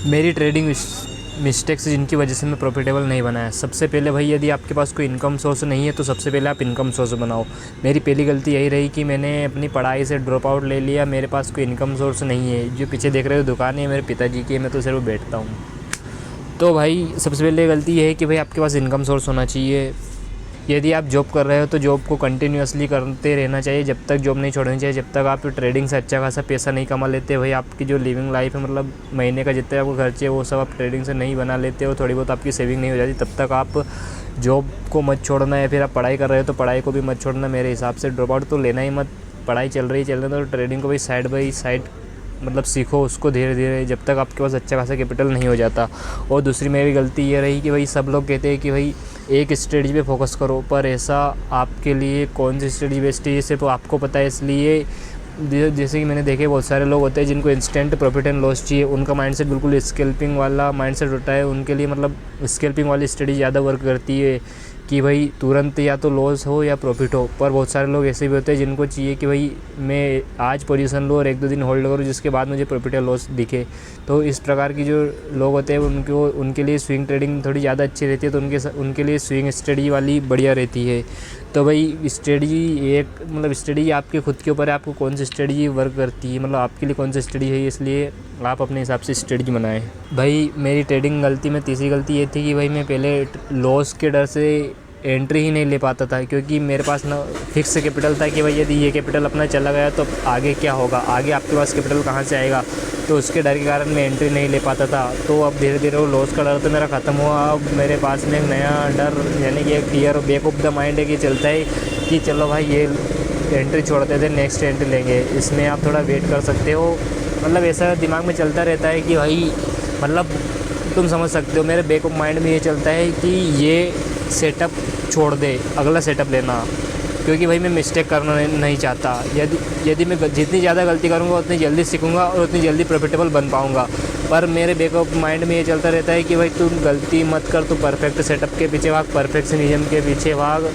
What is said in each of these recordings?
मेरी trading mistakes जिनकी वजह से मैं प्रॉफिटेबल नहीं बना है। सबसे पहले भाई, यदि आपके पास कोई इनकम सोर्स नहीं है तो सबसे पहले आप इनकम सोर्स बनाओ। मेरी पहली गलती यही रही कि मैंने अपनी पढ़ाई से ड्रॉप आउट ले लिया। मेरे पास कोई इनकम सोर्स नहीं है। जो पीछे देख रहे हो दुकान है मेरे पिताजी की, मैं तो सिर्फ बैठता हूँ। तो भाई सबसे पहले गलती ये है कि भाई आपके पास इनकम सोर्स होना चाहिए। यदि आप जॉब कर रहे हो तो जॉब को कंटिन्यूअसली करते रहना चाहिए, जब तक जॉब नहीं छोड़नी चाहिए। जब तक आप ट्रेडिंग से अच्छा खासा पैसा नहीं कमा लेते भाई, आपकी जो लिविंग लाइफ है, मतलब महीने का जितने आपको खर्चे वो सब आप ट्रेडिंग से नहीं बना लेते हो, थोड़ी बहुत आपकी सेविंग नहीं हो जाती, तब तक आप जॉब को मत छोड़ना। या फिर आप पढ़ाई कर रहे हो तो पढ़ाई को भी मत छोड़ना। मेरे हिसाब से ड्रॉप आउट तो लेना ही मत। पढ़ाई चल रही तो ट्रेडिंग को भी साइड बाई साइड मतलब सीखो उसको धीरे धीरे, जब तक आपके पास अच्छा खासा कैपिटल नहीं हो जाता। और दूसरी मेरी गलती ये रही कि भाई सब लोग कहते हैं कि भाई एक स्ट्रेटजी पे फोकस करो, पर ऐसा आपके लिए कौन सी स्ट्रेटजी बेस्ट है ये सिर्फ आपको पता है। इसलिए जैसे कि मैंने देखे बहुत सारे लोग होते हैं जिनको इंस्टेंट प्रॉफिट एंड लॉस चाहिए, उनका माइंडसेट बिल्कुल स्कैल्पिंग वाला माइंडसेट होता है। उनके लिए मतलब स्कैल्पिंग वाली स्ट्रेटजी ज़्यादा वर्क करती है कि भाई तुरंत या तो लॉस हो या प्रॉफिट हो। पर बहुत सारे लोग ऐसे भी होते हैं जिनको चाहिए कि भाई मैं आज पोजीशन लूँ और 1-2 दिन होल्ड करूँ, जिसके बाद मुझे प्रॉफिट या लॉस दिखे। तो इस प्रकार की जो लोग होते हैं उनके लिए स्विंग ट्रेडिंग थोड़ी ज़्यादा अच्छी रहती है, तो उनके लिए स्विंग स्ट्रेटजी वाली बढ़िया रहती है। तो भाई स्ट्रेटजी एक मतलब स्ट्रेटजी आपके खुद के ऊपर है, आपको कौन सी स्ट्रेटजी वर्क करती है, मतलब आपके लिए कौन सी स्ट्रेटजी है, इसलिए आप अपने हिसाब से स्ट्रेटजी बनाएं। भाई मेरी ट्रेडिंग गलती में तीसरी गलती ये थी कि भाई मैं पहले लॉस के डर से एंट्री ही नहीं ले पाता था, क्योंकि मेरे पास ना फिक्स कैपिटल था कि भाई यदि ये कैपिटल अपना चला गया तो आगे क्या होगा, आगे आपके पास कैपिटल कहाँ से आएगा। तो उसके डर के कारण मैं एंट्री नहीं ले पाता था। तो अब धीरे धीरे वो लॉस का डर तो मेरा ख़त्म हुआ। अब मेरे पास में एक नया डर यानी कि एक clear back of the mind है कि चलता है कि चलो भाई ये एंट्री छोड़ते थे, नेक्स्ट एंट्री लेंगे, इसमें आप थोड़ा वेट कर सकते हो। मतलब ऐसा दिमाग में चलता रहता है कि भाई मतलब तुम समझ सकते हो, मेरे बैक ऑफ माइंड में ये चलता है कि ये सेटअप छोड़ दे, अगला सेटअप लेना, क्योंकि भाई मैं मिस्टेक करना नहीं चाहता। यदि मैं जितनी ज़्यादा गलती करूँगा उतनी जल्दी सीखूँगा और उतनी जल्दी प्रॉफिटेबल बन पाऊँगा। पर मेरे बैक ऑफ माइंड में ये चलता रहता है कि भाई तुम गलती मत कर, तू परफेक्ट सेटअप के पीछे भाग, परफेक्शनिज्म के पीछे भाग।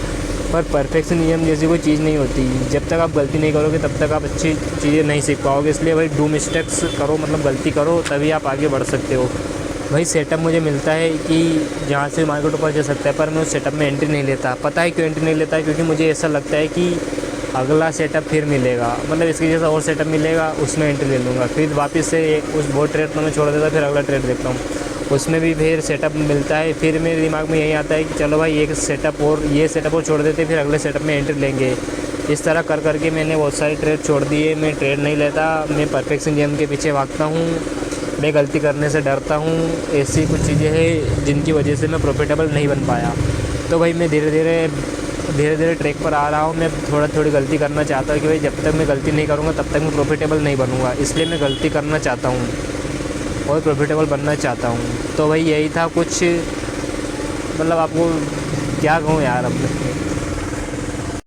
पर परफेक्शनिज्म जैसी कोई चीज़ नहीं होती। जब तक आप गलती नहीं करोगे तब तक आप अच्छी चीज़ें नहीं सीख पाओगे। इसलिए भाई डू मिस्टेक्स करो, मतलब गलती करो, तभी आप आगे बढ़ सकते हो। भाई सेटअप मुझे मिलता है कि जहाँ से मार्केट ऊपर जा सकता है, पर मैं उस सेटअप में एंट्री नहीं लेता। पता है क्यों एंट्री नहीं लेता? क्योंकि मुझे ऐसा लगता है कि अगला सेटअप फिर मिलेगा, मतलब इसके जैसा और सेटअप मिलेगा, उसमें एंट्री ले लूँगा, फिर वापस से उस वो ट्रेड को मैं छोड़ देता, फिर अगला ट्रेड देखता हूँ, उसमें भी फिर सेटअप मिलता है। फिर मेरे दिमाग में यही आता है कि चलो भाई एक सेटअप और ये सेटअप और छोड़ देते, फिर अगले सेटअप में एंट्री लेंगे। इस तरह कर करके मैंने बहुत सारे ट्रेड छोड़ दिए। मैं ट्रेड नहीं लेता, मैं परफेक्शनिज्म के पीछे भागता हूँ, मैं गलती करने से डरता हूँ। ऐसी कुछ चीज़ें हैं जिनकी वजह से मैं प्रॉफिटेबल नहीं बन पाया। तो भाई मैं धीरे धीरे ट्रैक पर आ रहा हूँ। मैं थोड़ी गलती करना चाहता हूँ कि भाई जब तक मैं गलती नहीं करूँगा तब तक मैं प्रॉफिटेबल नहीं बनूँगा, इसलिए मैं गलती करना चाहता हूँ और प्रॉफिटेबल बनना चाहता हूँ। तो भाई यही था कुछ, मतलब आपको क्या कहूँ यार अब।